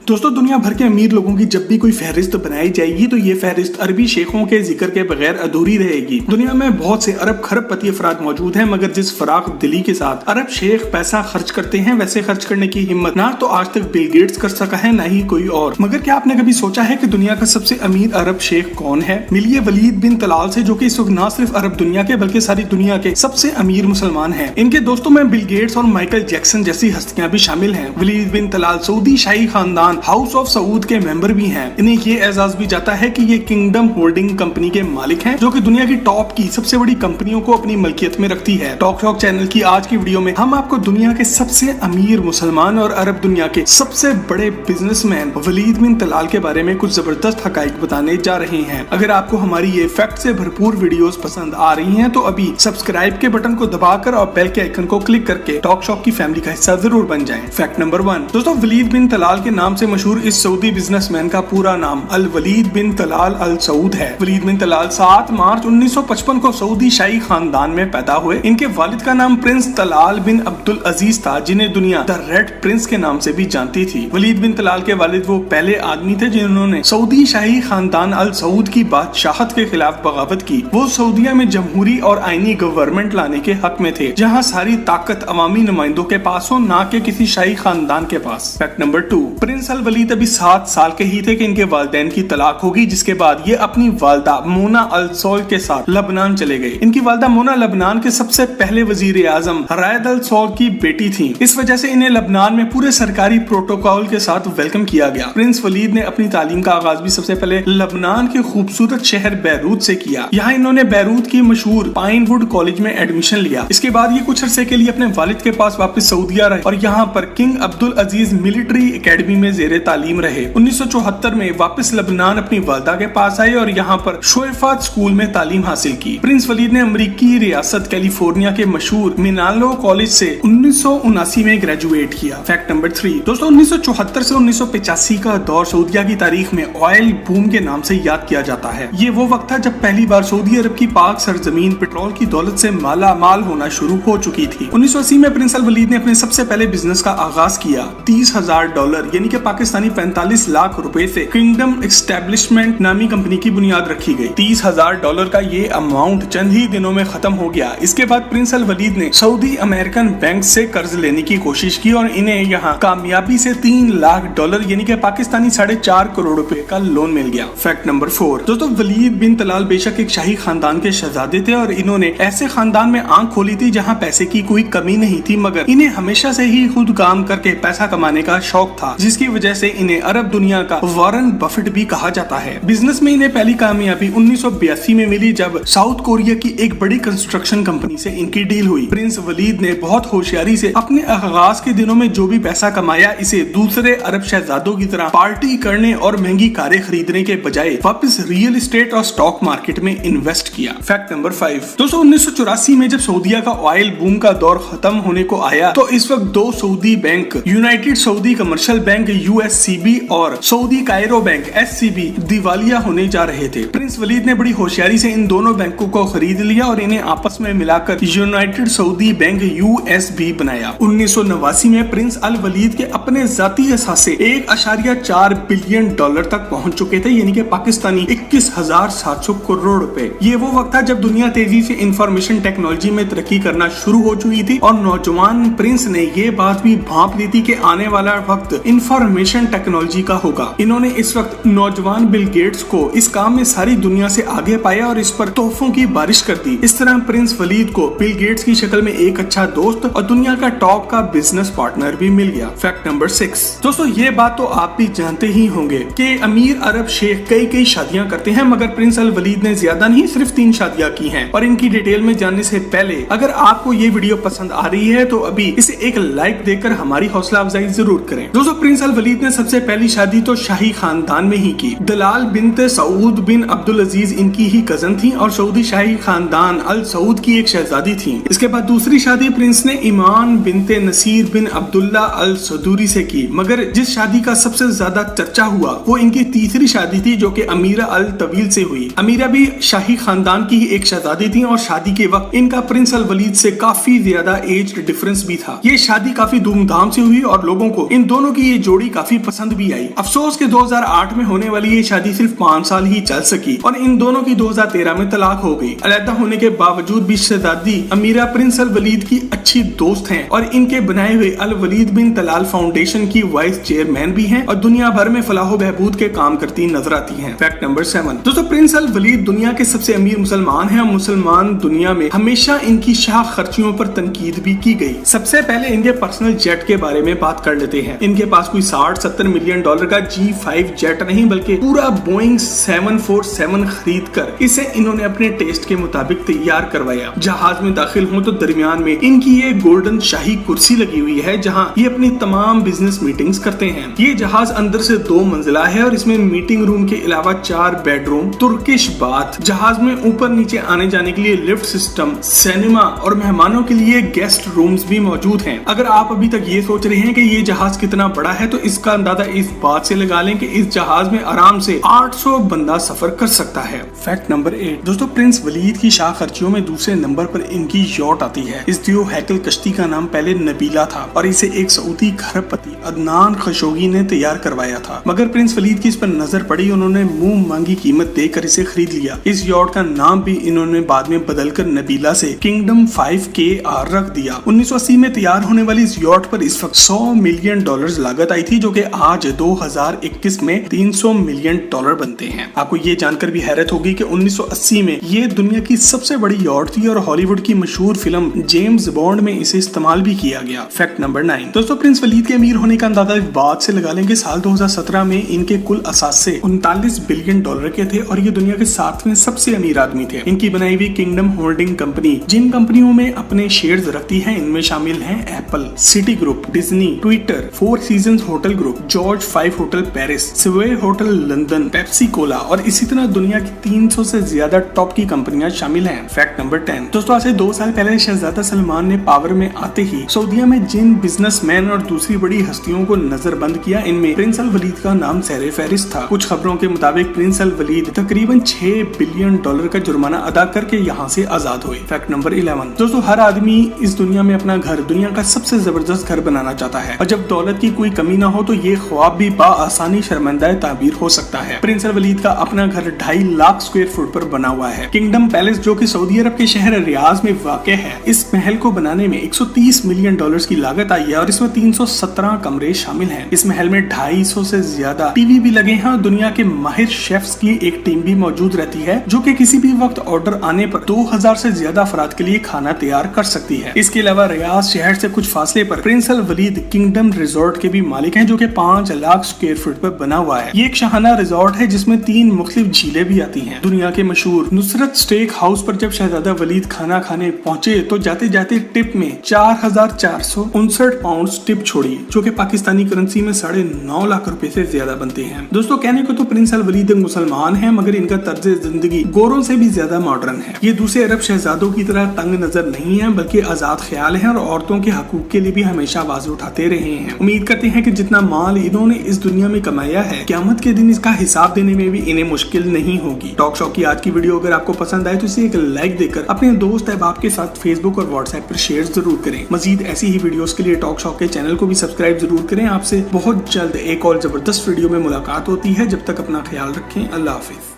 दोस्तों दुनिया भर के अमीर लोगों की जब भी कोई फहरिस्त बनाई जाएगी तो ये फहरिस्त अरबी शेखों के जिक्र के बगैर अधूरी रहेगी। दुनिया में बहुत से अरब खरबपति अफराद मौजूद हैं, मगर जिस फराख दिली के साथ अरब शेख पैसा खर्च करते हैं वैसे खर्च करने की हिम्मत ना तो आज तक बिल गेट्स कर सका है, ना ही कोई और। मगर क्या आपने कभी सोचा है कि दुनिया का सबसे अमीर अरब शेख कौन है? मिलिए वलीद बिन तलाल से, जो कि इस वक्त न सिर्फ अरब दुनिया के बल्कि सारी दुनिया के सबसे अमीर मुसलमान हैं। इनके दोस्तों में बिल गेट्स और माइकल जैक्सन जैसी हस्तियां भी शामिल हैं। वलीद बिन तलाल सऊदी शाही खानदान हाउस ऑफ सऊद के मेंबर भी हैं। इन्हें ये एजाज भी जाता है कि ये किंगडम होल्डिंग कंपनी के मालिक हैं, जो कि दुनिया की टॉप की सबसे बड़ी कंपनियों को अपनी मलकियत में रखती है। टॉक शॉक चैनल की आज की वीडियो में हम आपको दुनिया के सबसे अमीर मुसलमान और अरब दुनिया के सबसे बड़े बिजनेसमैन वलीद बिन तलाल के बारे में कुछ जबरदस्त हकाइक बताने जा रहे हैं। अगर आपको हमारी ये फैक्ट से भरपूर वीडियोस पसंद आ रही हैं तो अभी सब्सक्राइब के बटन को दबाकर और बेल के आइकन को क्लिक करके टॉक शॉक की फैमिली का हिस्सा जरूर बन जाएं। फैक्ट नंबर 1 दोस्तों, वलीद बिन तलाल के नाम से मशहूर इस सऊदी बिजनेसमैन का पूरा नाम अल वलीद बिन तलाल अल सऊद है। वलीद बिन तलाल 7 मार्च 1955 को सऊदी शाही खानदान में पैदा हुए। इनके वालिद का नाम प्रिंस तलाल बिन अब्दुल अजीज था, जिन्हें दुनिया द रेड प्रिंस के नाम से भी जानती थी। वलीद बिन तलाल के वालिद वो पहले आदमी थे जिन्होंने सऊदी शाही खानदान अल सऊद की बादशाहत के खिलाफ बगावत की। वो सऊदिया में जमहूरी और आईनी गवर्नमेंट लाने के हक में थे, जहाँ सारी ताकत अवामी नुमाइंदों के पास हो, ना के किसी शाही खानदान के पास। फैक्ट नंबर 2 प्रिंस अल वलीद अभी 7 साल के ही थे कि इनके वालिदैन की तलाक होगी, जिसके बाद ये अपनी वालदा मोना अल सौल के साथ लबनान चले गए। इनकी वालदा मोना लबनान के सबसे पहले वजीर आजम रायद अल सौल की बेटी थी। इस वजह से इन्हें लबनान में पूरे सरकारी प्रोटोकॉल के साथ वेलकम किया गया। प्रिंस वलीद ने अपनी तालीम का आगाज भी सबसे पहले लबनान के खूबसूरत शहर बैरूत से किया। यहाँ इन्होंने बैरूत की मशहूर पाइनवुड कॉलेज में एडमिशन लिया। इसके बाद ये कुछ अरसे के लिए अपने वालिद के पास वापस सऊदिया रहे और यहाँ पर किंग अब्दुल अजीज मिलिट्री एकेडमी में जेरे तालीम रहे। 1974 में वापस लबनान अपनी वालदा के पास आए और यहाँ पर शोएफात स्कूल में तालीम हासिल की। प्रिंस वलीद ने अमेरिकी रियासत कैलिफोर्निया के मशहूर मिनालो कॉलेज से 1979 में ग्रेजुएट किया। फैक्ट नंबर 3 दोस्तों, 1974 से 1985 का दौर सऊदिया की तारीख में ऑयल बूम के नाम से याद किया जाता है। ये वो वक्त था जब पहली बार सऊदी अरब की पाक सरजमीन पेट्रोल की दौलत से माला माल होना शुरू हो चुकी थी। 1980 में प्रिंस अल वलीद ने अपने सबसे पहले बिजनेस का आगाज किया। $30,000 यानी कि पाकिस्तानी 45 लाख रुपए से किंगडम एस्टेब्लिशमेंट नामी कंपनी की बुनियाद रखी गई। $30,000 का ये अमाउंट चंद ही दिनों में खत्म हो गया। इसके बाद प्रिंस अल वलीद ने सऊदी अमेरिकन बैंक से कर्ज लेने की कोशिश की और इन्हें यहाँ कामयाबी से $3 लाख यानी कि पाकिस्तानी 4.5 करोड़ रुपए का लोन मिल गया। फैक्ट नंबर 4 दोस्तों, वलीद बिन तलाल बेशक एक शाही खानदान के शहजादे थे और इन्होंने ऐसे खानदान में आंख खोली थी जहाँ पैसे की कोई कमी नहीं थी, मगर इन्हें हमेशा से ही खुद काम करके पैसा कमाने का शौक था, जिसकी वजह से इन्हें अरब दुनिया का वॉरेन बफेट भी कहा जाता है। बिजनेस में इन्हें पहली कामयाबी 1982 में मिली जब साउथ कोरिया की एक बड़ी कंस्ट्रक्शन कंपनी से इनकी डील हुई। प्रिंस वलीद ने बहुत होशियारी से अपने आगाज के दिनों में जो भी पैसा कमाया इसे दूसरे अरब शहजादों की तरह पार्टी करने और महंगी कारें खरीदने के बजाय वापस रियल एस्टेट और स्टॉक मार्केट में इन्वेस्ट किया। फैक्ट नंबर 5 दोस्तों, 1984 में जब सऊदिया का ऑयल बूम का दौर खत्म होने को आया तो इस वक्त 2 Saudi bank, United Saudi commercial bank USCB और सऊदी कायरो बैंक SCB दिवालिया होने जा रहे थे। प्रिंस वलीद ने बड़ी होशियारी से इन दोनों बैंकों को खरीद लिया और इन्हें आपस में मिलाकर यूनाइटेड सऊदी बैंक USB बनाया। 1989 में प्रिंस अल वलीद के अपने जाती असासे $1.4 बिलियन तक पहुंच चुके थे, यानी कि पाकिस्तानी 21,700 करोड़ रुपए। ये वो वक्त था जब दुनिया तेजी से इंफॉर्मेशन टेक्नोलॉजी में तरक्की करना शुरू हो चुकी थी और नौजवान प्रिंस ने ये बात भी भांप ली थी कि आने वाला वक्त इंफॉर्मेशन टेक्नोलॉजी का होगा। इन्होंने इस वक्त नौजवान बिल गेट्स को इस काम में सारी दुनिया से आगे पाया और इस पर तोहफों की बारिश कर दी। इस तरह प्रिंस वलीद को बिल गेट्स की शक्ल में एक अच्छा दोस्त और दुनिया का टॉप का बिजनेस पार्टनर भी मिल गया। फैक्ट नंबर 6 दोस्तों, ये बात तो आप भी जानते ही होंगे कि अमीर अरब शेख कई शादियां करते हैं, मगर प्रिंस अल वलीद ने ज्यादा नहीं सिर्फ 3 शादियां की हैं। और इनकी डिटेल में जानने से पहले अगर आपको ये वीडियो पसंद आ रही है तो अभी इसे एक लाइक देकर हमारी हौसला अफजाई जरूर करें। दोस्तों, प्रिंस अल वलीद ने सबसे पहली शादी तो शाही खानदान में ही की। दलाल बिनते सऊद बिन अब्दुल अजीज इनकी ही कजन थी और सऊदी शाही खानदान अल सऊद की एक शहजादी थी। इसके बाद दूसरी शादी प्रिंस ने ईमान बिनते नसीर बिन अब्दुल्ला अल सदूरी से की, मगर जिस शादी का सबसे ज्यादा चर्चा हुआ वो इनकी तीसरी शादी थी, जो कि अमीरा अल तवील से हुई। अमीरा भी शाही खानदान की ही एक शहजादी थी और शादी के वक्त इनका प्रिंस अल वलीद से काफी ज्यादा एज डिफरेंस भी था। ये शादी काफी धूमधाम से हुई और लोगों को इन दोनों की ये जोड़ी काफी पसंद भी आई। अफसोस के 2008 में होने वाली ये शादी सिर्फ 5 साल ही चल सकी और इन दोनों की 2013 में तलाक हो गई। अलग होने के बावजूद भी शहजादी अमीरा प्रिंस अल वलीद की अच्छी दोस्त हैं और इनके बनाए हुए अल वलीद बिन तलाल फाउंडेशन की वाइस चेयरमैन भी हैं और दुनिया भर में फलाह बहबूद के काम करती नजर आती हैं। फैक्ट नंबर 7 दोस्तों, प्रिंस अल वलीद दुनिया के सबसे अमीर मुसलमान हैं और मुसलमान दुनिया में हमेशा इनकी शाह खर्चियों पर तनकीद भी की गई। सबसे पहले इनके पर्सनल जेट के बारे में बात कर लेते हैं। इनके पास कोई 60-70 मिलियन डॉलर का G5 जेट नहीं बल्कि पूरा बोइंग 747 खरीद कर इसे इन्होंने अपने टेस्ट के मुताबिक तैयार करवाया। जहाज में दाखिल हो तो दरमियान में इनकी ये गोल्डन शाही कुर्सी लगी हुई है जहाँ ये अपनी तमाम बिजनेस मीटिंग्स करते हैं। ये जहाज अंदर से 2 मंजिला है और इसमें मीटिंग रूम के अलावा 4 बेडरूम, तुर्किश बाथ, जहाज में ऊपर नीचे आने जाने के लिए लिफ्ट सिस्टम, सिनेमा और मेहमानों के लिए गेस्ट रूम्स भी मौजूद हैं। अगर आप अभी तक ये सोच रहे हैं कि ये जहाज कितना बड़ा है तो इसका अंदाजा इस बात से लगा लें कि इस जहाज में आराम से 800 बंदा सफर कर सकता है। फैक्ट नंबर 8 दोस्तों, प्रिंस वलीद की शाह खर्चियों में दूसरे नंबर पर इनकी यॉट आती है। इस दियो हैकल कश्ती का नाम पहले नबीला था और इसे एक सऊदी खरबपति अदनान खशोगी ने तैयार करवाया था, मगर प्रिंस वलीद की इस पर नजर पड़ी, उन्होंने मुंह मांगी कीमत देकर इसे खरीद लिया। इस यॉट का नाम भी इन्होंने बाद में बदलकर नबीला से किंगडम 5KR रख दिया। 1980 में तैयार होने वाली इस यॉट पर इस वक्त $100 मिलियन लागत आई थी, जो कि आज 2021 में $300 मिलियन बनते हैं। आपको ये जानकर भी हैरत होगी कि 1980 में ये दुनिया की सबसे बड़ी यॉट थी और हॉलीवुड की मशहूर फिल्म जेम्स बॉन्ड में इसे इस्तेमाल भी किया गया। फैक्ट नंबर 9 दोस्तों, प्रिंस वलीद के अमीर होने का अंदाजा इस बात से लगा लेंगे साल 2017 में इनके कुल असासे $39 बिलियन के थे और ये दुनिया के 7वें सबसे अमीर आदमी थे। इनकी बनाई हुई किंगडम होल्डिंग कंपनी जिन कंपनियों में अपने शेयर्स रखती है इनमें शामिल हैं Apple, city group, Disney, Twitter, 4 seasons hotel group, George 5 hotel Paris, स्वे होटल लंदन, पेप्सी कोला और इसी तरह दुनिया की 300 से ज्यादा टॉप की कंपनियां शामिल हैं। फैक्ट नंबर 10 दोस्तों, आज से 2 साल पहले शहजादा सलमान ने पावर में आते ही सऊदीया में जिन बिजनेसमैन और दूसरी बड़ी हस्तियों को नजरबंद किया इनमें प्रिंस अल वलीद का नाम सहरे फहरिस्त था। कुछ खबरों के मुताबिक प्रिंस अल वलीद तकरीबन $6 बिलियन का जुर्माना अदा करके यहाँ से आजाद हुए। फैक्ट नंबर 11 दोस्तों, हर आदमी इस दुनिया में अपना घर दुनिया का सबसे जबरदस्त घर बनाना चाहता है और जब दौलत की कोई कमी ना हो तो ये ख्वाब भी बाआसानी शर्मिंदा ताबीर हो सकता है। प्रिंस अल वलीद का अपना घर 2.5 लाख स्क्वायर फुट पर बना हुआ है। किंगडम पैलेस जो कि सऊदी अरब के शहर रियाज में वाक़ है, इस महल को बनाने में $130 मिलियन की लागत आई है और इसमें 317 कमरे शामिल हैं। इस महल में 250 से ज्यादा टीवी भी लगे हैं और दुनिया के माहिर शेफ्स की एक टीम भी मौजूद रहती है जो कि किसी भी वक्त ऑर्डर आने पर 2000 से ज्यादा अफराद के लिए खाना तैयार कर सकती है। इसके अलावा रियाज शहर से कुछ फासले पर प्रिंस अल वलीद किंगडम रिजॉर्ट के भी मालिक हैं जो कि 5 लाख स्क्वायर फुट पर बना हुआ है। ये एक शाहाना रिजॉर्ट है जिसमें 3 मुख्तलिफ झीलें भी आती हैं। दुनिया के मशहूर नुसरत स्टेक हाउस पर जब शहजादा वलीद खाना खाने पहुंचे तो जाते जाते टिप में 4,459 पाउंड टिप छोड़ी, जो कि पाकिस्तानी करेंसी में 9.5 लाख रुपए से ज्यादा बनते हैं। दोस्तों, कहने को तो प्रिंस अल वलीद मुसलमान हैं, मगर इनका तर्ज जिंदगी गोरों से भी ज्यादा मॉडर्न है। ये दूसरे अरब शहजादों की तरह तंग नजर नहीं है, बल्कि आजाद ख्याल है और औरतों के हकूक के लिए भी हमेशा आवाज उठाते रहे हैं। उम्मीद करते हैं कि जितना माल इन्होंने इस दुनिया में कमाया है, क़यामत के दिन इसका हिसाब देने में भी इन्हें मुश्किल नहीं होगी। टॉक शो की आज की वीडियो अगर आपको पसंद आए तो इसे एक लाइक देकर अपने दोस्त अहबाब के साथ फेसबुक और व्हाट्सएप पर शेयर जरूर करें। मजीद ऐसी ही वीडियोस के लिए टॉक शो के चैनल को भी सब्सक्राइब जरूर करें। आपसे बहुत जल्द एक और जबरदस्त वीडियो में मुलाकात होती है। जब तक अपना ख्याल रखें। अल्लाह हाफिज।